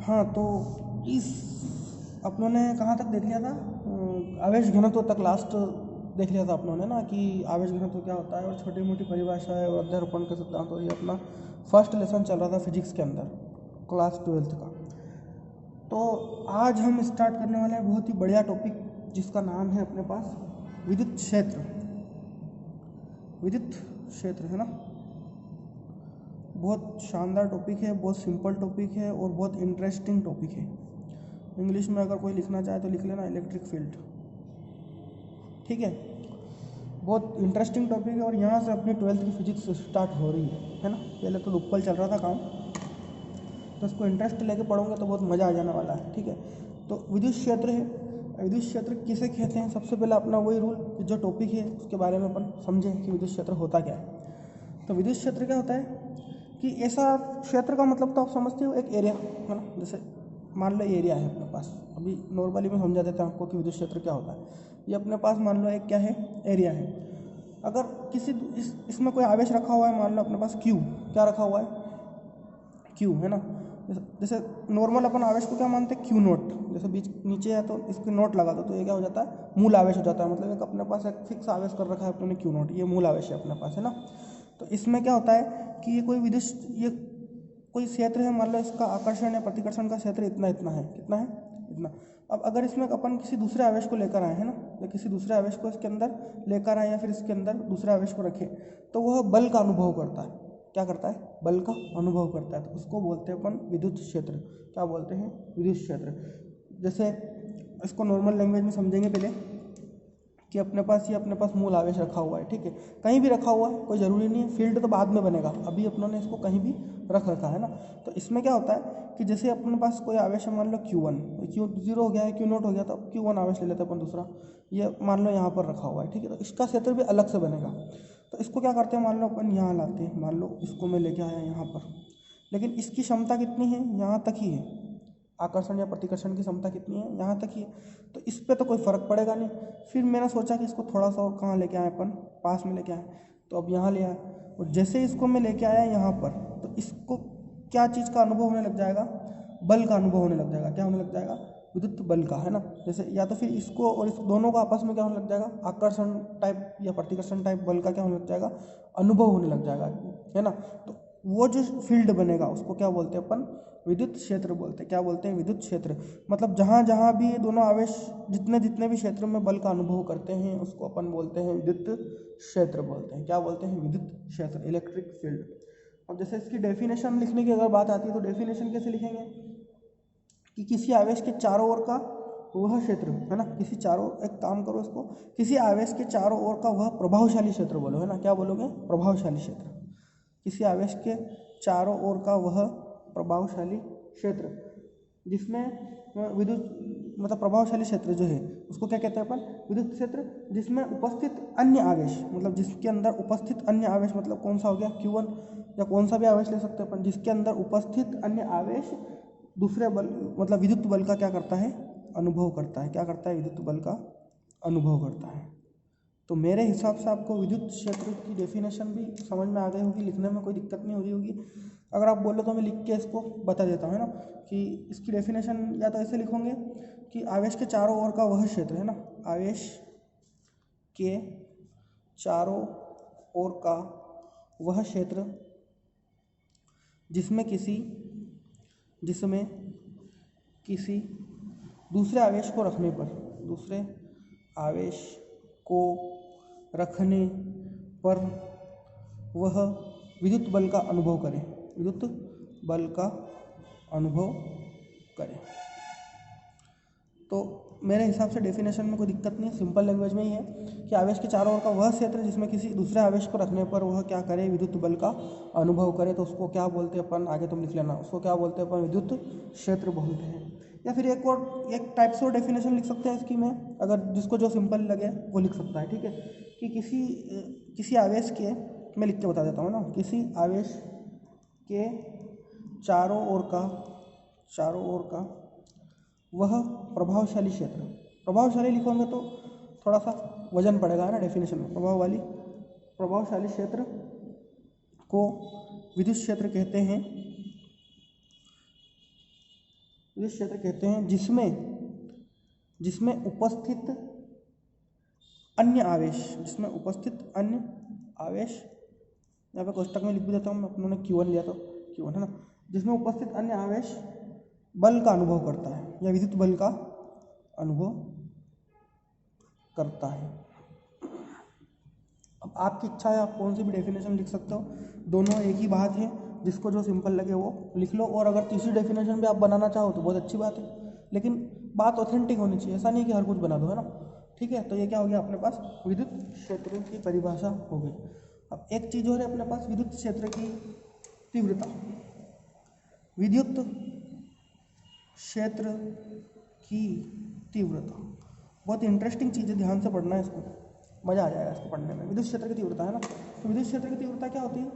हाँ, तो इस अपनों ने कहाँ तक देख लिया था, आवेश घनत्व तक लास्ट देख लिया था अपनों ने ना, कि आवेश घनत्व क्या होता है और छोटी मोटी परिभाषाएं और अध्यारोपण के सिद्धांत, और ये अपना फर्स्ट लेसन चल रहा था फिजिक्स के अंदर, क्लास 12th का। तो आज हम स्टार्ट करने वाले हैं बहुत ही बढ़िया टॉपिक, जिसका नाम है अपने पास विद्युत क्षेत्र। विद्युत क्षेत्र है ना, बहुत शानदार टॉपिक है, बहुत सिंपल टॉपिक है और बहुत इंटरेस्टिंग टॉपिक है। इंग्लिश में अगर कोई लिखना चाहे तो लिख लेना इलेक्ट्रिक फील्ड, ठीक है। बहुत इंटरेस्टिंग टॉपिक है और यहाँ से अपनी 12th की फिजिक्स स्टार्ट हो रही है ना। पहले तो लोकल चल रहा था काम, तो उसको इंटरेस्ट लेके पढ़ोगे तो बहुत मज़ा आ जाने वाला है, ठीक है। तो विद्युत क्षेत्र है, विद्युत क्षेत्र किसे कहते हैं, सबसे पहले अपना वही रूल कि जो टॉपिक है उसके बारे में अपन समझें कि विद्युत क्षेत्र होता क्या है। तो विद्युत क्षेत्र क्या होता है कि ऐसा क्षेत्र का मतलब तो आप समझते हो, एक एरिया है ना। जैसे मान लो एरिया है अपने पास, अभी नॉर्मली में समझा देता हूँ आपको कि विद्युत क्षेत्र क्या होता है। ये अपने पास मान लो एक क्या है, एरिया है। अगर किसी इसमें कोई आवेश रखा हुआ है, मान लो अपने पास क्यू, क्या रखा हुआ है, क्यू है ना। जैसे नॉर्मल अपन आवेश को क्या मानते हैं, क्यू नोट। जैसे बीच नीचे है तो इसके नोट लगा दो तो ये क्या हो जाता है, मूल आवेश हो जाता है। मतलब एक अपने पास एक फिक्स आवेश कर रखा है अपने क्यू नोट, ये मूल आवेश है अपने पास, है ना। तो इसमें क्या होता है कि ये कोई विद्युत, ये कोई क्षेत्र है, मान लो इसका आकर्षण या प्रतिकर्षण का क्षेत्र इतना इतना है, कितना है, इतना। अब अगर इसमें अपन किसी दूसरे आवेश को लेकर आए हैं ना, या किसी दूसरे आवेश को इसके अंदर लेकर आए या फिर इसके अंदर दूसरे आवेश को रखें, तो वह बल का अनुभव करता है। क्या करता है, बल का अनुभव करता है। तो उसको बोलते हैं अपन विद्युत क्षेत्र। क्या बोलते हैं, विद्युत क्षेत्र। जैसे इसको नॉर्मल लैंग्वेज में समझेंगे पहले कि अपने पास ये अपने पास मूल आवेश रखा हुआ है, ठीक है। कहीं भी रखा हुआ है, कोई ज़रूरी नहीं है, फील्ड तो बाद में बनेगा, अभी अपनों ने इसको कहीं भी रख रखा है ना। तो इसमें क्या होता है कि जैसे अपने पास कोई आवेश है, मान लो Q1, Q0 हो गया है, Q0 हो गया, तो Q1 आवेश ले लेते हैं अपन दूसरा। ये मान लो यहाँ पर रखा हुआ है, ठीक है। तो इसका क्षेत्र भी अलग से बनेगा। तो इसको क्या करते हैं, मान लो अपन यहाँ लाते हैं, मान लो इसको मैं लेके आया यहाँ पर, लेकिन इसकी क्षमता कितनी है, यहाँ तक ही है। आकर्षण या प्रतिकर्षण की क्षमता कितनी है, यहाँ तक ही है। तो इस पर तो कोई फ़र्क पड़ेगा नहीं। फिर मैंने सोचा कि इसको थोड़ा सा और कहाँ लेके आए अपन, पास में लेके आए, तो अब यहाँ ले आए। और जैसे इसको मैं लेके आया यहाँ पर, तो इसको क्या चीज़ का अनुभव होने लग जाएगा, बल का अनुभव होने लग जाएगा। क्या होने लग जाएगा, विद्युत बल का, है ना। जैसे या तो फिर इसको और इस दोनों को आपस में क्या होने लग जाएगा, आकर्षण टाइप या प्रतिकर्षण टाइप बल का क्या होने लग जाएगा, अनुभव होने लग जाएगा, है ना। तो वो जो फील्ड बनेगा उसको क्या बोलते हैं अपन, विद्युत क्षेत्र बोलते हैं। क्या बोलते हैं, विद्युत क्षेत्र। मतलब जहाँ जहाँ भी ये दोनों आवेश जितने जितने भी क्षेत्रों में बल का अनुभव करते हैं उसको अपन बोलते हैं विद्युत क्षेत्र बोलते हैं। क्या बोलते हैं, विद्युत क्षेत्र, इलेक्ट्रिक फील्ड। अब जैसे इसकी डेफिनेशन लिखने की अगर बात आती है तो डेफिनेशन कैसे लिखेंगे कि किसी आवेश के चारों ओर का वह क्षेत्र, है ना। किसी चारों, एक काम करो इसको, किसी आवेश के चारों ओर का वह प्रभावशाली क्षेत्र बोलो, है ना। क्या बोलोगे, प्रभावशाली क्षेत्र। किसी आवेश के चारों ओर का वह प्रभावशाली क्षेत्र, जिसमें विद्युत मतलब प्रभावशाली क्षेत्र जो है उसको क्या कहते हैं अपन, विद्युत क्षेत्र। जिसमें उपस्थित अन्य आवेश, मतलब जिसके अंदर उपस्थित अन्य आवेश, मतलब कौन सा हो गया, Q1, या कौन सा भी आवेश ले सकते हैं अपन, जिसके अंदर उपस्थित अन्य आवेश दूसरे बल, मतलब विद्युत बल का क्या करता है, अनुभव करता है। क्या करता है, विद्युत बल का अनुभव करता है। तो मेरे हिसाब से आपको विद्युत क्षेत्र की डेफिनेशन भी समझ में आ गई होगी, लिखने में कोई दिक्कत नहीं हो रही होगी। अगर आप बोलो तो मैं लिख के इसको बता देता हूँ, है ना। कि इसकी डेफिनेशन या तो ऐसे लिखोगे कि आवेश के चारों ओर का वह क्षेत्र, है ना, आवेश के चारों ओर का वह क्षेत्र जिसमें किसी दूसरे आवेश को रखने पर, दूसरे आवेश को रखने पर वह विद्युत बल का अनुभव करे, विद्युत बल का अनुभव करे। तो मेरे हिसाब से डेफिनेशन में कोई दिक्कत नहीं है, सिंपल लैंग्वेज में ही है कि आवेश के चारों ओर का वह क्षेत्र जिसमें किसी दूसरे आवेश को रखने पर वह क्या करे, विद्युत बल का अनुभव करे। तो उसको क्या बोलते हैं अपन, आगे तुम लिख लेना, उसको क्या बोलते हैं अपन, विद्युत क्षेत्र बोलते हैं। या फिर एक टाइप से और डेफिनेशन लिख सकते हैं इसकी में, अगर जिसको जो सिंपल लगे वो लिख सकता है, ठीक है। कि किसी आवेश के, मैं लिख के बता देता हूँ ना, किसी आवेश के चारों ओर का वह प्रभावशाली क्षेत्र, प्रभावशाली लिखोगे तो थोड़ा सा वजन पड़ेगा, है ना, डेफिनेशन में। प्रभावशाली क्षेत्र को विद्युत क्षेत्र कहते हैं। विद्युत क्षेत्र कहते हैं जिसमें उपस्थित अन्य आवेश, यहाँ पे कोष्टक में लिख भी देता हूँ मैं, अपनों ने Q1 लिया तो Q1 है ना, जिसमें उपस्थित अन्य आवेश बल का अनुभव करता है या विद्युत बल का अनुभव करता है। अब आपकी इच्छा है, आप कौन सी भी डेफिनेशन लिख सकते हो, दोनों एक ही बात है, जिसको जो सिंपल लगे वो लिख लो। और अगर तीसरी डेफिनेशन भी आप बनाना चाहो तो बहुत अच्छी बात है, लेकिन बात ऑथेंटिक होनी चाहिए, ऐसा नहीं कि हर कुछ बना दो, है ना। ठीक है, तो ये क्या हो गया अपने पास, विद्युत क्षेत्र की परिभाषा हो गई। अब एक चीज़ और है अपने पास, विद्युत क्षेत्र की तीव्रता। विद्युत क्षेत्र की तीव्रता बहुत इंटरेस्टिंग चीज़ है, ध्यान से पढ़ना है इसको, मज़ा आ जाएगा इसको पढ़ने में। विद्युत क्षेत्र की तीव्रता है ना, तो विद्युत क्षेत्र की तीव्रता क्या होती है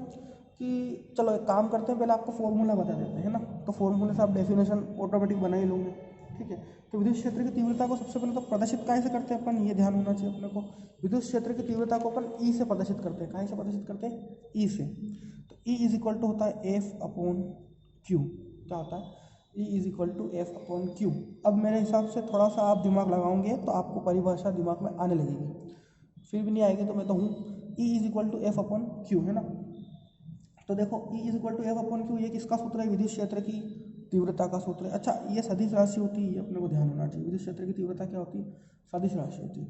कि चलो एक काम करते हैं, पहले आपको फॉर्मूला बता देते हैं ना, तो फॉर्मूले से आप डेफिनेशन ऑटोमेटिक बना ही लोगे। ठीक है, तो विद्युत क्षेत्र की तीव्रता को सबसे पहले तो प्रदर्शित कैसे करते हैं अपन, ये ध्यान होना चाहिए अपने को। विद्युत क्षेत्र की तीव्रता को अपन ई से प्रदर्शित करते हैं, कहाँ से प्रदर्शित करते हैं, ई से। तो ई इज इक्वल टू होता है एफ अपॉन क्यू। क्या होता है, E is equal to F upon Q. अब मेरे हिसाब से थोड़ा सा आप दिमाग लगाओगे तो आपको परिभाषा दिमाग में आने लगेगी, फिर भी नहीं आएगी तो मैं तो हूँ। E is equal to F upon Q है ना, तो देखो E is equal to F upon Q, ये किसका सूत्र है, विद्युत क्षेत्र की तीव्रता का सूत्र है। अच्छा, ये सदिश राशि होती है, ये अपने को ध्यान होना चाहिए। विद्युत क्षेत्र की तीव्रता क्या होती है, सदिश राशि होती है।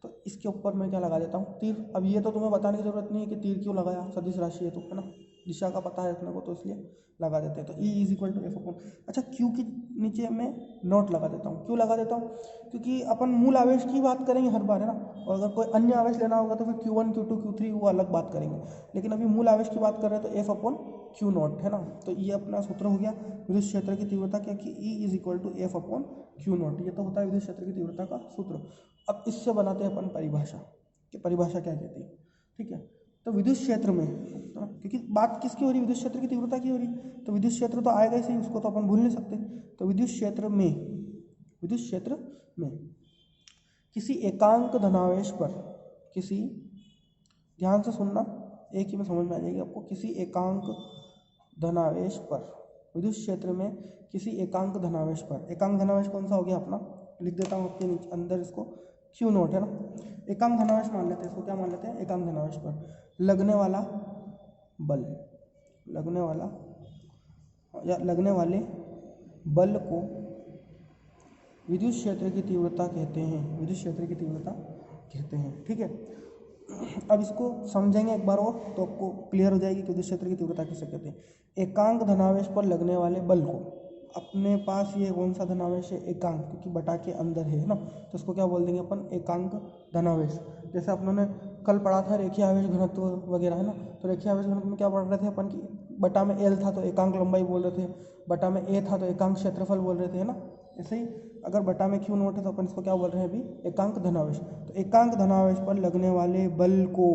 तो इसके ऊपर मैं क्या लगा देता हूँ, तीर। अब ये तो तुम्हें बताने की जरूरत नहीं है कि तीर क्यों लगाया, सदिश राशि है तो, है ना, दिशा का पता है अपने को, तो इसलिए लगा देते हैं। तो E is equal to F upon, अच्छा Q के नीचे मैं नोट लगा देता हूँ। क्यों लगा देता हूँ, क्योंकि अपन मूल आवेश की बात करेंगे हर बार, है ना, और अगर कोई अन्य आवेश लेना होगा तो फिर Q1 Q2 Q3 वो अलग बात करेंगे, लेकिन अभी मूल आवेश की बात कर रहे हैं तो एफ अपॉन क्यू नॉट, है ना। तो ये अपना सूत्र हो गया विद्युत क्षेत्र की तीव्रता क्या, कि E is equal to F upon Q naught, ये तो होता है विद्युत क्षेत्र की तीव्रता का सूत्र। अब इससे बनाते हैं अपन परिभाषा, कि परिभाषा क्या कहती है। ठीक है, तो विद्युत क्षेत्र में, क्योंकि बात किसकी हो रही है, विद्युत क्षेत्र की तीव्रता की हो रही, तो विद्युत क्षेत्र तो आएगा ही सही, उसको तो अपन भूल नहीं सकते। तो विद्युत क्षेत्र में किसी एकांक धनावेश पर, किसी, ध्यान से सुनना, एक ही में समझ में आ जाएगी आपको, किसी एकांक धनावेश पर, विद्युत क्षेत्र में किसी एकांक धनावेश पर, एकांक धनावेश कौन सा हो गया अपना, लिख देता हूँ आपके नीचे अंदर इसको, क्यू नॉट है ना। एकांक धनावेश मान लेते हैं इसको, क्या मान लेते हैं, एकांक धनावेश पर लगने वाला बल, लगने वाले बल को विद्युत क्षेत्र की तीव्रता कहते हैं, विद्युत क्षेत्र की तीव्रता कहते हैं। ठीक है, अब इसको समझेंगे एक बार और तो आपको क्लियर हो जाएगी कि विद्युत क्षेत्र की तीव्रता किसे कहते हैं। एकांक धनावेश पर लगने वाले बल को, अपने पास ये कौन सा धनावेश है, एकांक, क्योंकि बटा के अंदर है ना, तो इसको क्या बोल देंगे अपन, एकांक धनावेश। जैसे अपनों ने कल पढ़ा था रेखीय आवेश घनत्व वगैरह, है ना, तो रेखीय आवेश घनत्व में क्या पढ़ रहे थे अपन की, बटा में एल था तो एकांक लंबाई बोल रहे थे, बटा में ए था तो एकांक क्षेत्रफल बोल रहे थे, है ना। ऐसे ही अगर बटा में क्यू नोट है तो अपन इसको क्या बोल रहे हैं अभी, एकांक धनावेश। तो एकांक धनावेश पर लगने वाले बल को,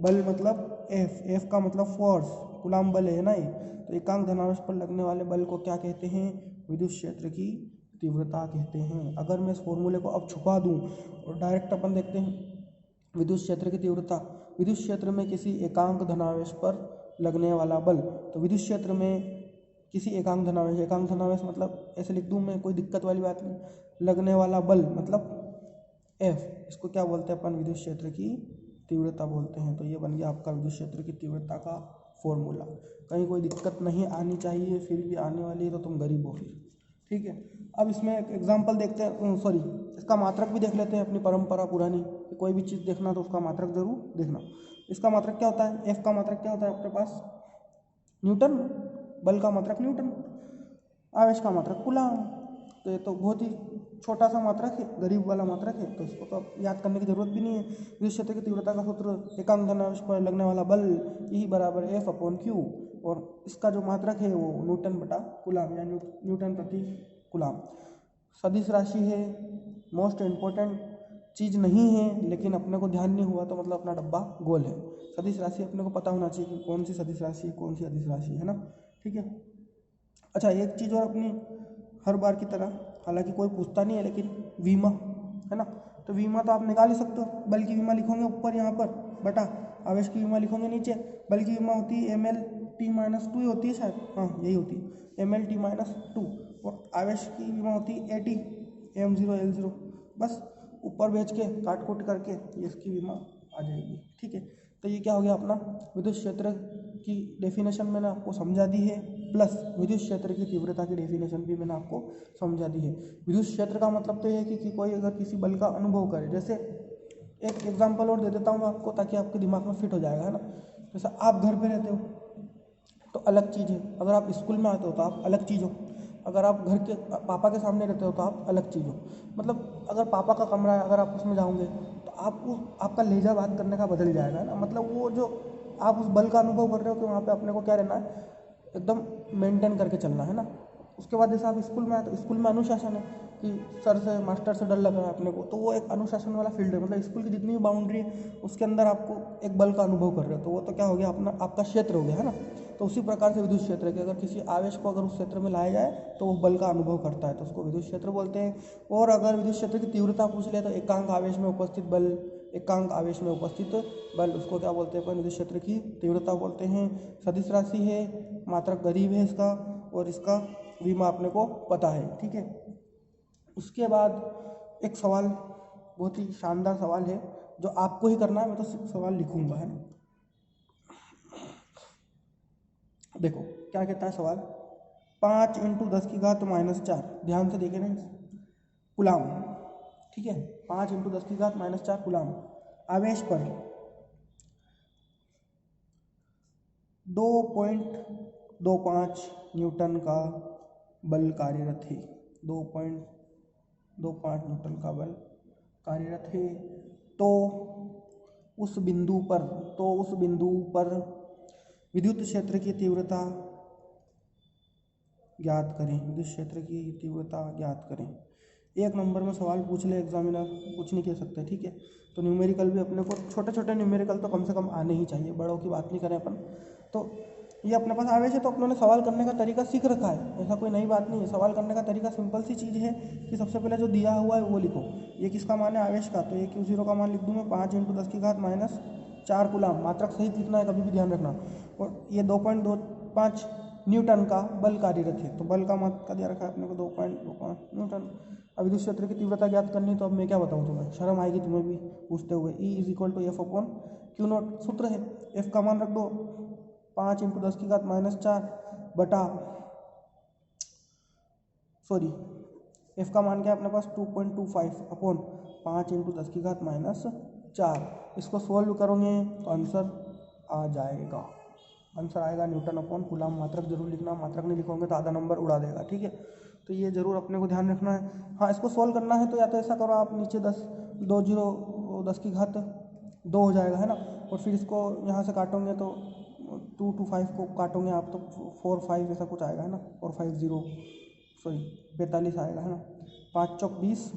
बल मतलब एफ का मतलब फोर्स, कूलम्ब बल है ना ये, तो एकांक धनावेश पर लगने वाले बल को क्या कहते हैं, विद्युत क्षेत्र की तीव्रता कहते हैं। अगर मैं इस फॉर्मूले को अब छुपा दूं और डायरेक्ट अपन देखते हैं विद्युत क्षेत्र की तीव्रता, विद्युत क्षेत्र में किसी एकांक धनावेश पर लगने वाला बल, तो विद्युत क्षेत्र में किसी एकांक धनावेश मतलब ऐसे लिख दूं मैं, कोई दिक्कत वाली बात नहीं, लगने वाला बल मतलब एफ, इसको क्या बोलते हैं अपन, विद्युत क्षेत्र की तीव्रता बोलते हैं। तो ये बन गया आपका विद्युत क्षेत्र की तीव्रता का फॉर्मूला। कहीं कोई दिक्कत नहीं आनी चाहिए, फिर भी आने वाली है तो तुम गरीब हो फिर। ठीक है, अब इसमें एक एग्जाम्पल देखते हैं, सॉरी इसका मात्रक भी देख लेते हैं, अपनी परंपरा पुरानी, कोई भी चीज़ देखना तो उसका मात्रक जरूर देखना। इसका मात्रक क्या होता है, एफ का मात्रक क्या होता है अपने पास, न्यूटन, बल का मात्रक न्यूटन, आवेश का मात्रक कूलम्ब। तो ये तो बहुत ही छोटा सा मात्रक है, गरीब वाला मात्रक है, तो इसको तो अब याद करने की जरूरत भी नहीं है। विद्युत क्षेत्र की तीव्रता का सूत्र, एकांक धनावेश पर लगने वाला बल E बराबर एफ अपॉन क्यू, और इसका जो मात्रक है वो न्यूटन बटा कूलम्ब या न्यूटन प्रति कूलम्ब। सदिश राशि है, मोस्ट इम्पोर्टेंट चीज़ नहीं है, लेकिन अपने को ध्यान नहीं हुआ तो मतलब अपना डब्बा गोल है। सदिश राशि अपने को पता होना चाहिए कि कौन सी सदिश राशि है, कौन सी अदिश राशि है ना। ठीक है, अच्छा एक चीज़ और अपनी हर बार की तरह, हालांकि कोई पूछता नहीं है, लेकिन विमा है ना, तो विमा तो आप निकाल ही सकते हो, बल्कि विमा लिखोगे ऊपर यहाँ पर बटा आवेश की विमा लिखोगे नीचे, बल्कि विमा होती है ml T-2 ही होती है शायद, हाँ यही होती है mL T-2, और आवेश की विमा होती है AT AM0L0। बस ऊपर भेज के काट कूट करके ये इसकी विमा आ जाएगी। ठीक है, तो ये क्या हो गया अपना विद्युत क्षेत्र की डेफिनेशन मैंने आपको समझा दी है, प्लस विद्युत क्षेत्र की तीव्रता की डेफिनेशन भी मैंने आपको समझा दी है। विद्युत क्षेत्र का मतलब तो ये है कि कोई अगर किसी बल का अनुभव करे, जैसे एक एग्जांपल और दे देता हूँ मैं आपको ताकि आपके दिमाग में फिट हो जाएगा, है ना। जैसे आप घर पे रहते हो तो अलग चीज़ है, अगर आप स्कूल में आते हो तो आप अलग चीज़ हो, अगर आप घर के पापा के सामने रहते हो तो आप अलग चीज़ हो। मतलब अगर पापा का कमरा है, अगर आप उसमें जाओगे तो आपका लहजा बात करने का बदल जाएगा, है ना। मतलब वो जो आप उस बल का अनुभव कर रहे हो कि वहाँ पे अपने को क्या रहना है, एकदम मेंटेन करके चलना है ना। उसके बाद जैसे आप स्कूल में आए तो स्कूल में अनुशासन है कि सर से मास्टर से डर लग रहा है अपने को, तो वो एक अनुशासन वाला फील्ड है। मतलब स्कूल की जितनी भी बाउंड्री है उसके अंदर आपको एक बल का अनुभव कर रहे हो, तो वो तो क्या हो गया अपना आपका क्षेत्र हो गया, है ना। तो उसी प्रकार से विद्युत क्षेत्र के अगर किसी आवेश को अगर उस क्षेत्र में लाया जाए तो वो बल का अनुभव करता है, तो उसको विद्युत क्षेत्र बोलते हैं। और अगर विद्युत क्षेत्र की तीव्रता पूछ ले तो एकांक आवेश में उपस्थित बल, एकांक आवेश में उपस्थित बल, उसको क्या बोलते हैं अपन, विद्युत क्षेत्र की तीव्रता बोलते हैं। सदिश राशि है, मात्रक गरीब है इसका, और इसका विमा अपने को पता है। ठीक है, उसके बाद एक सवाल, बहुत ही शानदार सवाल है जो आपको ही करना है, मैं तो सवाल लिखूंगा, है ना। देखो क्या कहता है सवाल, 5 × 10⁻⁴, ध्यान से देखें ना, कूलाम। ठीक है, 5 × 10⁻⁴ कूलाम आवेश पर 2.25 न्यूटन का बल कार्यरत है, 2.25 न्यूटन का बल कार्यरत है। तो उस बिंदु पर विद्युत क्षेत्र की तीव्रता ज्ञात करें, विद्युत क्षेत्र की तीव्रता ज्ञात करें। एक नंबर में सवाल पूछ ले एग्जामिनर, कुछ नहीं कह सकते। ठीक है, तो न्यूमेरिकल भी अपने को छोटे छोटे न्यूमेरिकल तो कम से कम आने ही चाहिए, बड़ों की बात नहीं करें अपन। तो ये अपने पास आवेश है तो अपनों ने सवाल करने का तरीका सीख रखा है, ऐसा कोई नई बात नहीं है। सवाल करने का तरीका सिंपल सी चीज़ है कि सबसे पहले जो दिया हुआ है वो लिखो। ये किसका मान है, आवेश का, तो ये Q0 का मान लिख दूँ मैं 5 × 10⁻⁴ कूलाम, मात्रक सहित लिखना है, कभी भी ध्यान रखना। और ये 2.25 न्यूटन का बल कार्यरत है, तो बल का मात्रा दिया रखा है अपने को 2.25 न्यूटन। अब विद्युत क्षेत्र की तीव्रता ज्ञात करनी, तो अब मैं क्या बताऊँ तुम्हें, शर्म आएगी तुम्हें भी पूछते हुए। E = F/Q0 सूत्र है, F का मान रख दो 5 × 10⁻⁴ बटा, सॉरी F का मान क्या है अपने पास 2.25 अपॉन 5 × 10⁻⁴। इसको सोल्व करोगे तो आंसर आ जाएगा, आंसर आएगा न्यूटन अपॉन कूलाम। मात्रक जरूर लिखना, मात्रक नहीं लिखोगे तो आधा नंबर उड़ा देगा। ठीक है, तो ये जरूर अपने को ध्यान रखना है। हाँ, इसको सोल्व करना है तो या तो ऐसा करो आप, नीचे 10 हो जाएगा, है ना। और फिर इसको यहाँ से काटोगे तो 2 to 5 को काटोगे आप तो 4 5 ऐसा कुछ आएगा, है ना। 4 5 0 सॉरी 45 आएगा, है ना। 5 चौक 20,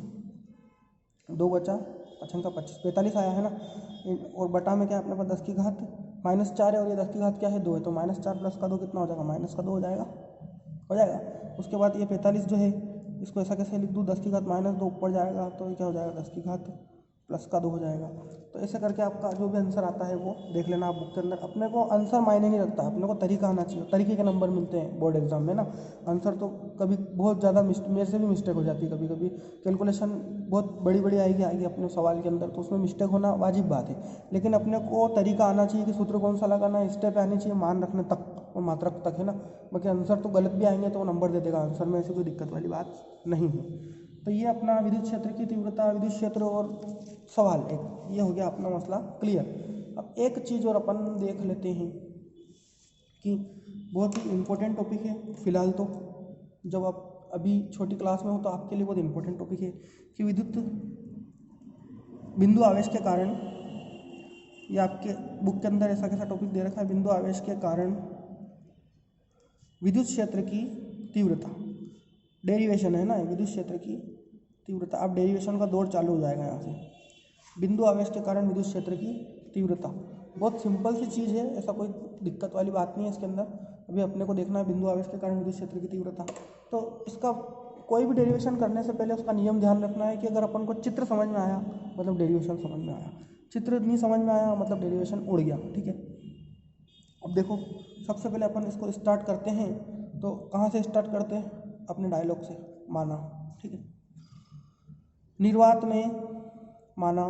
2 बचा 5 का 25, 45 आया, है ना। और बटा में क्या है अपने पास 10⁻⁻⁴ है, और ये 10 क्या है 2 है, तो -4 + का 2 कितना हो जाएगा, -2 हो जाएगा, हो जाएगा। उसके बाद ये 45 जो है इसको ऐसा कैसे लिख दूँ, 10⁻⁻2 ऊपर जाएगा तो ये क्या हो जाएगा 10 का 2 हो जाएगा। तो ऐसे करके आपका जो भी आंसर आता है वो देख लेना आप बुक के अंदर। अपने को आंसर मायने नहीं रखता, अपने को तरीका आना चाहिए, तरीके के नंबर मिलते हैं बोर्ड एग्जाम में ना। आंसर तो कभी बहुत ज़्यादा मेरे से भी मिस्टेक हो जाती है, कभी कभी कैलकुलेशन बहुत बड़ी बड़ी आएगी अपने सवाल के अंदर, तो उसमें मिस्टेक होना वाजिब बात है। लेकिन अपने को तरीका आना चाहिए कि सूत्र कौन सा लगाना है, स्टेप आनी चाहिए मान रखने तक और मात्रक तक, है ना। बाकी आंसर तो गलत भी आएंगे तो वो नंबर दे देगा, आंसर में ऐसी कोई दिक्कत वाली बात नहीं है। तो ये अपना विद्युत क्षेत्र की तीव्रता, विद्युत क्षेत्र और सवाल एक, ये हो गया अपना मसला क्लियर। अब एक चीज़ और अपन देख लेते हैं कि बहुत ही इम्पोर्टेंट टॉपिक है फिलहाल तो, जब आप अभी छोटी क्लास में हो तो आपके लिए बहुत इम्पोर्टेंट टॉपिक है कि विद्युत बिंदु आवेश के कारण, ये आपके बुक के अंदर ऐसा कैसा टॉपिक दे रखा है, बिंदु आवेश के कारण विद्युत क्षेत्र की तीव्रता, डेरिवेशन है ना, विद्युत क्षेत्र की तीव्रता। अब डेरिवेशन का दौर चालू हो जाएगा यहाँ से। बिंदु आवेश के कारण विद्युत क्षेत्र की तीव्रता, बहुत सिंपल सी चीज़ है, ऐसा कोई दिक्कत वाली बात नहीं है इसके अंदर। अभी अपने को देखना है बिंदु आवेश के कारण विद्युत क्षेत्र की तीव्रता, तो इसका कोई भी डेरिवेशन करने से पहले उसका नियम ध्यान रखना है कि अगर अपन को चित्र समझ में आया मतलब डेरिवेशन समझ में आया, चित्र नहीं समझ में आया मतलब डेरिवेशन उड़ गया। ठीक है, अब देखो सबसे पहले अपन इसको स्टार्ट करते हैं, तो कहाँ से स्टार्ट करते हैं? अपने डायलॉग से, माना, ठीक है। निर्वात में, माना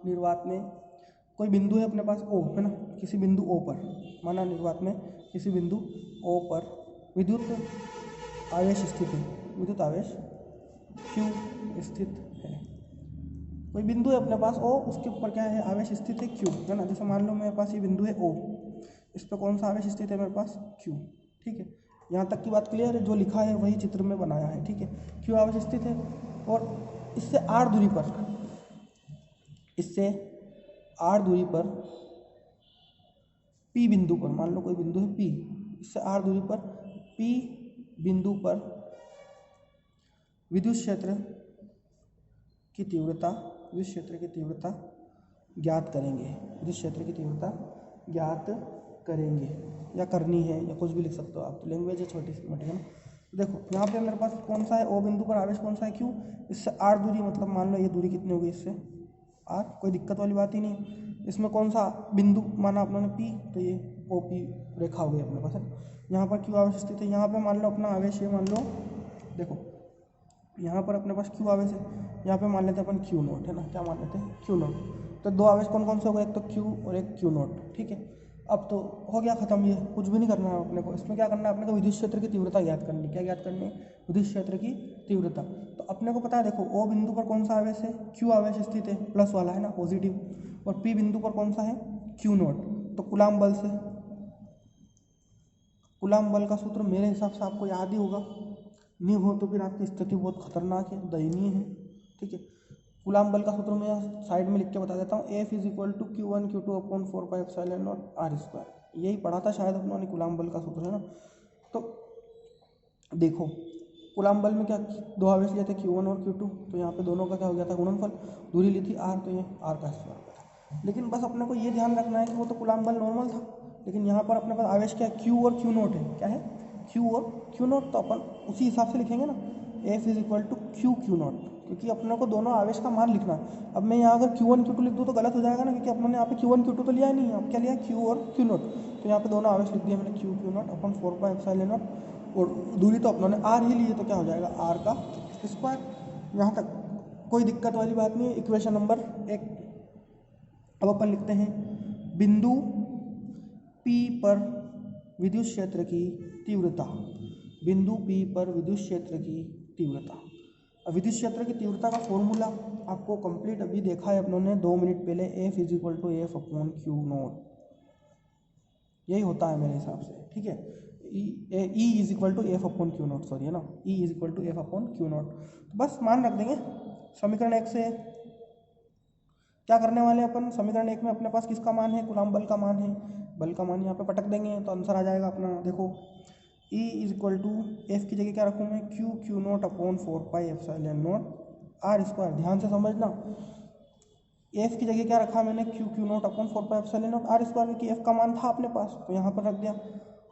निर्वात में कोई बिंदु है अपने पास O, है ना, किसी बिंदु O पर, माना निर्वात में किसी बिंदु O पर विद्युत आवेश स्थित है, विद्युत आवेश Q स्थित है। कोई बिंदु है अपने पास O, उसके ऊपर क्या है? आवेश स्थित है Q, है ना। जैसे मान लो मेरे पास ये बिंदु है O, इस पर कौन सा आवेश स्थित है? मेरे पास Q, ठीक है। यहाँ तक की बात क्लियर है? जो लिखा है वही चित्र में बनाया है, ठीक है। Q आवेश स्थित है और इससे r दूरी पर, इससे r दूरी पर P बिंदु पर, मान लो कोई बिंदु है P, इससे r दूरी पर P बिंदु पर विद्युत क्षेत्र की तीव्रता, विद्युत क्षेत्र की तीव्रता ज्ञात करेंगे, विद्युत क्षेत्र की तीव्रता ज्ञात करेंगे, या करनी है, या कुछ भी लिख सकते हो आप, तो लैंग्वेज है छोटी सी मोटी, है ना। देखो यहाँ पे मेरे पास कौन सा है? O बिंदु पर आवेश कौन सा है? Q, इससे r दूरी, मतलब मान लो ये दूरी कितनी होगी इससे? r, कोई दिक्कत वाली बात ही नहीं। इसमें कौन सा बिंदु माना अपनों ने? P, तो ये OP रेखा हो गई अपने पास, है। यहाँ पर Q आवेश स्थित है, यहाँ पे मान लो अपना आवेश है, मान लो देखो यहाँ पर अपने पास Q आवेश है, यहाँ पे मान लेते हैं अपन Q नोट, है ना। क्या मान लेते हैं? Q naught. तो दो आवेश कौन कौन से हो गए? एक तो Q और एक Q नोट, ठीक है। अब तो हो गया खत्म, ये कुछ भी नहीं करना है अपने को। इसमें क्या करना है अपने को? विद्युत क्षेत्र की तीव्रता ज्ञात करनी। क्या ज्ञात करनी है? विद्युत क्षेत्र की तीव्रता। तो अपने को पता है, देखो O बिंदु पर कौन सा आवेश है? Q आवेश स्थित है, प्लस वाला, है ना, पॉजिटिव। और P बिंदु पर कौन सा है? Q naught. तो कूलाम बल से, कूलाम बल का सूत्र मेरे हिसाब से आपको याद ही होगा, नहीं हो तो फिर आपकी स्थिति बहुत खतरनाक है, दयनीय है, ठीक है। कूलाम बल का सूत्र मैं साइड में लिख के बता देता हूँ। F is equal to Q1 Q2 upon 4πε0 r²। यही पढ़ा था शायद अपनों ने, कूलाम बल का सूत्र, है ना। तो देखो कूलाम बल में क्या, दो आवेश लिए थे Q1 और Q2, तो यहाँ पे दोनों का क्या हो गया था? गुणनफल। दूरी ली थी r, तो ये r का स्क्वायर हो गया। लेकिन बस अपने को ये ध्यान रखना है कि वो तो कूलाम बल नॉर्मल था, लेकिन यहाँ पर अपने पास आवेश क्या है? Q और Q नोट है। क्या है? Q और Q नोट। तो अपन उसी हिसाब से लिखेंगे ना, F is equal to Q naught, क्योंकि अपने को दोनों आवेश का मान लिखना है। अब मैं यहाँ अगर Q1 Q2 लिख दूँ तो गलत हो जाएगा ना, क्योंकि अपने ने यहाँ पे Q1 Q2 तो लिया ही नहीं है। अब क्या लिया? Q और Q नोट। तो यहाँ पे दोनों आवेश लिख दिया मैंने, Q नोट अपन 4πε0, और दूरी तो अपनों ने r ही ली है, तो क्या हो जाएगा? r का स्क्वायर। यहाँ तक कोई दिक्कत वाली बात नहीं है। Equation number 1। अब अपन लिखते हैं बिंदु P पर विद्युत क्षेत्र की तीव्रता, बिंदु P पर विद्युत क्षेत्र की तीव्रता। अब विद्युत क्षेत्र की तीव्रता का फॉर्मूला आपको कंप्लीट अभी देखा है अपनों ने 2 मिनट पहले, F is equal to F upon Q naught, यही होता है मेरे हिसाब से, ठीक है। E is equal to F upon Q naught, sorry, है ना, E is equal to F upon Q naught. तो बस मान रख देंगे। समीकरण 1 से क्या करने वाले हैं अपन? समीकरण 1 में अपने पास किसका मान है? कूलाम बल का मान है। बल का मान यहाँ पे पटक देंगे तो आंसर आ जाएगा अपना। देखो E is equal to F की जगह क्या रखूँ मैं? Q naught upon 4πε0 r²। ध्यान से समझना, F की जगह क्या रखा मैंने? Q नोट अपॉन 4πε0 r², क्योंकि F का मान था अपने पास, तो यहाँ पर रख दिया।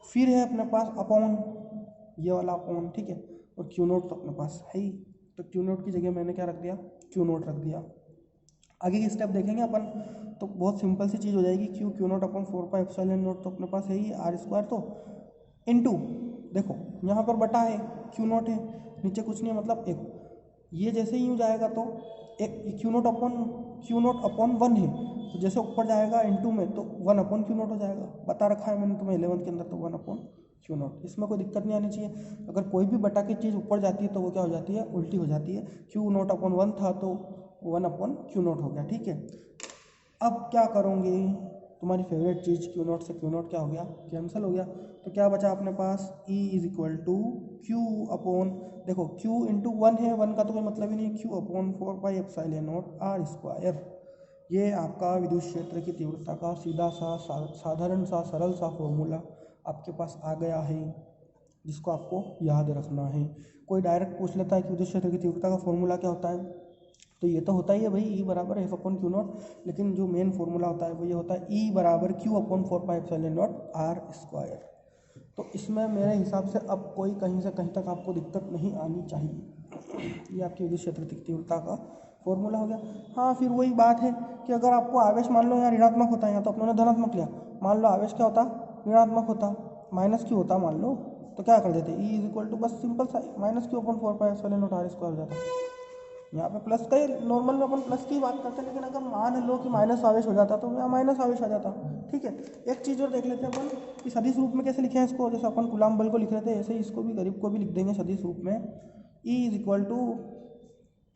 फिर है अपने पास अपॉन, ये वाला अपॉन, ठीक है। और Q नोट तो अपने पास है ही, तो Q नोट की जगह मैंने क्या रख दिया? Q नोट रख दिया। आगे की स्टेप देखेंगे अपन, तो बहुत सिंपल सी चीज़ हो जाएगी। Q नोट अपॉन 4πε0 तो अपने पास है ही, r², तो इनटू, देखो यहाँ पर बटा है, Q नोट है, नीचे कुछ नहीं है, मतलब 1। ये जैसे ही यूँ जाएगा तो एक Q नोट अपॉन 1 है, तो जैसे ऊपर जाएगा इनटू में, तो 1 अपॉन Q नोट हो जाएगा। बता रखा है मैंने तुम्हें 11th के अंदर, तो 1 अपॉन Q नोट। इसमें कोई दिक्कत नहीं आनी चाहिए। अगर कोई भी बटा की चीज़ ऊपर जाती है तो वो क्या हो जाती है? उल्टी हो जाती है। Q नोट अपॉन 1 था तो 1 अपॉन Q नोट हो गया, ठीक है। अब क्या करोगे? तुम्हारी फेवरेट चीज़ Q नोट से Q नोट क्या हो गया? कैंसिल हो गया। तो क्या बचा अपने पास? E is equal to Q upon, देखो Q इंटू 1 है, 1 का तो कोई मतलब ही नहीं है, Q अपॉन 4πε0 r²। ये आपका विद्युत क्षेत्र की तीव्रता का सीधा सा साधारण सा सरल सा फॉर्मूला आपके पास आ गया है, जिसको आपको याद रखना है। कोई डायरेक्ट पूछ लेता है कि विद्युत क्षेत्र की तीव्रता का फॉर्मूला क्या होता है, तो ये तो होता ही है भाई, E बराबर F अपॉन Q नोट, लेकिन जो मेन फॉर्मूला होता है वो ये होता है E बराबर Q अपॉन 4πε0 r²। तो इसमें मेरे हिसाब से अब कोई कहीं से कहीं तक आपको दिक्कत नहीं आनी चाहिए। ये आपकी विद्युत क्षेत्र की तीव्रता का फॉर्मूला हो गया। हाँ, फिर वही बात है कि अगर आपको आवेश मान लो यहाँ ऋणात्मक होता है, यहाँ तो अपनों ने धनात्मक लिया, मान लो आवेश क्या होता? ऋणात्मक होता, माइनस क्यू होता मान लो तो क्या कर देते, ई इज इक्वल टू बस सिंपल सा माइनस क्यू अपन 4πε0r² हो जाता। यहाँ पे प्लस का ही नॉर्मल में अपन प्लस की ही बात करते हैं, लेकिन अगर मान लो कि माइनस आवेश हो जाता तो यहाँ माइनस आवेश आ जाता। ठीक है, एक चीज़ और देख लेते हैं अपन कि सदिश रूप में कैसे लिखे हैं इसको। जैसे अपन कूलम्ब बल को लिख रहे थे ऐसे ही इसको भी गरीब को भी लिख देंगे सदिश रूप में। E is equal to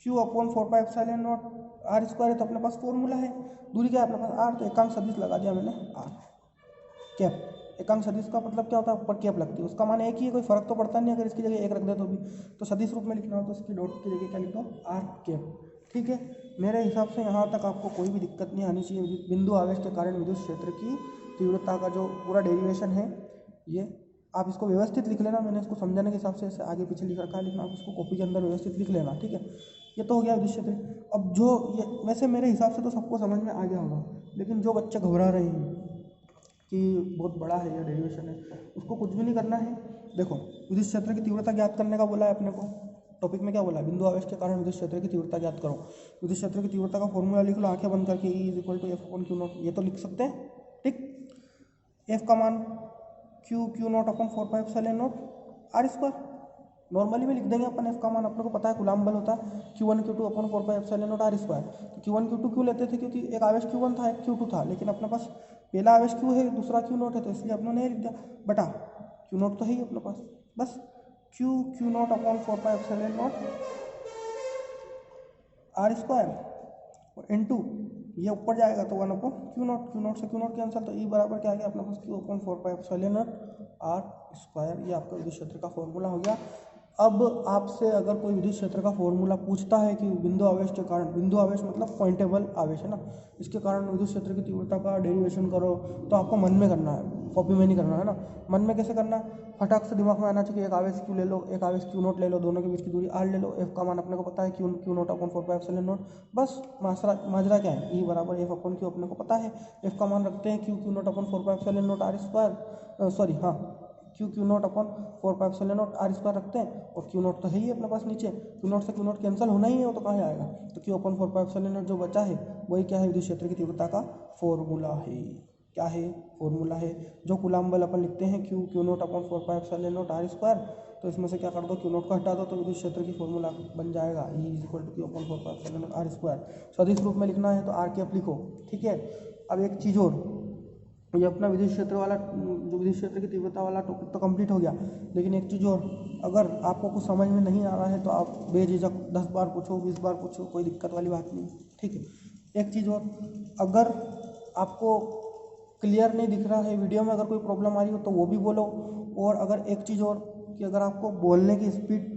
Q upon 4πε0r²। तो अपने पास फॉर्मूला है, दूरी क्या है अपने पास आर, तो एकांक सदिश लगा दिया मैंने आर कैप। एकांक सदिश का मतलब क्या होता है, ऊपर कैप लगती है, उसका मान एक ही है, कोई फर्क तो पड़ता नहीं अगर इसकी जगह एक रख दे तो भी। तो सदिश रूप में लिखना हो तो इसकी डॉट की जगह क्या लिख दो, आर कैप। ठीक है, मेरे हिसाब से यहाँ तक आपको कोई भी दिक्कत नहीं आनी चाहिए। बिंदु आवेश के कारण विद्युत क्षेत्र की तीव्रता का जो पूरा डेरिवेशन है ये आप इसको व्यवस्थित लिख लेना। मैंने इसको समझाने के हिसाब से ऐसे आगे पीछे लिख रखा है, लेकिन आप इसको कॉपी के अंदर व्यवस्थित लिख लेना। ठीक है, ये तो हो गया विद्युत क्षेत्र। अब जो ये वैसे मेरे हिसाब से तो सबको समझ में आ गया होगा, लेकिन जो बच्चे घबरा रहे हैं कि बहुत बड़ा है या डेरिवेशन है, उसको कुछ भी नहीं करना है। देखो, विद्युत क्षेत्र की तीव्रता ज्ञात करने का बोला है अपने को, टॉपिक में क्या बोला है, बिंदु आवेश के कारण विद्युत क्षेत्र की तीव्रता ज्ञात करो। विद्युत क्षेत्र की तीव्रता का फॉर्मूला लिख लो आंखें बंद करके, E is equal to F upon Q naught, ये तो लिख सकते हैं। ठीक, एफ का मान Q not upon 4πε0r²। Normally भी लिख देंगे अपन एफ का मान, अपने को पता है कूलम्ब बल होता है Q1 Q2 अपॉन 4πε0r²। तो Q1 Q2 क्यों लेते थे, क्योंकि एक आवेश Q1 था एक Q2 था, लेकिन अपने पास पहला आवेश Q है दूसरा Q0 है, तो इसलिए अपने ने लिख दिया बटा Q0 तो है ही अपने पास, बस Q0 अपॉन 4πε0r² और इनटू ये ऊपर जाएगा तो 1 अपॉन Q0 से Q0 कैंसिल, तो ई बराबर क्या आ गया अपने पास Q अपॉन 4πε0r²। ये आपका विद्युत क्षेत्र का फॉर्मूला हो गया। अब आपसे अगर कोई विद्युत क्षेत्र का फॉर्मूला पूछता है कि बिंदु आवेश के कारण, बिंदु आवेश मतलब पॉइंटेबल आवेश है ना, इसके कारण विद्युत क्षेत्र की तीव्रता का डेरिवेशन करो, तो आपको मन में करना है, कॉपी में नहीं करना है ना। मन में कैसे करना है, फटाक से दिमाग में आना चाहिए, एक आवेश क्यू ले लो, एक आवेश Q0 ले लो, दोनों के बीच की दूरी आर ले लो, एफ का मान अपने को पता है Q0 अपॉन 4πε0, बस माजरा क्या है, ई बराबर एफ अपॉन क्यू अपने को पता है। एफ का मान रखते हैं Q0 अपॉन 4πε0r², सॉरी हाँ Q0 अपॉन 4πε0r² रखते हैं, और Q0 तो है ही अपने पास नीचे, Q0 से Q0 कैंसिल होना ही है, वो तो कहाँ आएगा, तो Q अपॉन 4πε0 जो बचा है वही क्या है, विद्युत क्षेत्र की तीव्रता का फॉर्मूला है। क्या है, फॉर्मूला है। जो कूलम्ब बल अपन लिखते हैं Q0 अपॉन 4πε0r², तो इसमें से क्या कर दो, Q0 को हटा दो, तो विद्युत क्षेत्र की फॉर्मूला बन जाएगा E is equal to Q upon 4πε0r²। सदिश रूप में लिखना है तो आर कैप लिखो। ठीक है, अब एक चीज़ और, ये अपना विद्युत क्षेत्र वाला जो विद्युत क्षेत्र की तीव्रता वाला टॉपिक तो कंप्लीट हो गया, लेकिन एक चीज़ और, अगर आपको कुछ समझ में नहीं आ रहा है तो आप बेझिझक 10 बार पूछो 20 बार पूछो, कोई दिक्कत वाली बात नहीं। ठीक है, एक चीज़ और, अगर आपको क्लियर नहीं दिख रहा है वीडियो में, अगर कोई प्रॉब्लम आ रही हो तो वो भी बोलो। और अगर एक चीज़ और कि अगर आपको बोलने की स्पीड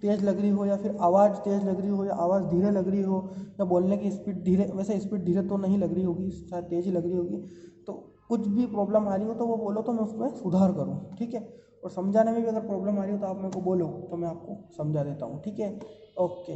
तेज़ लग रही हो, या फिर आवाज़ तेज़ लग रही हो, या आवाज़ धीरे लग रही हो, या बोलने की स्पीड धीरे, वैसे स्पीड धीरे तो नहीं लग रही होगी, शायद तेज़ ही लग रही होगी, तो कुछ भी प्रॉब्लम आ रही हो तो वो बोलो, तो मैं उसमें सुधार करूँ। ठीक है, और समझाने में भी अगर प्रॉब्लम आ रही हो तो आप मेरे को बोलो, तो मैं आपको समझा देता हूँ। ठीक है, ओके।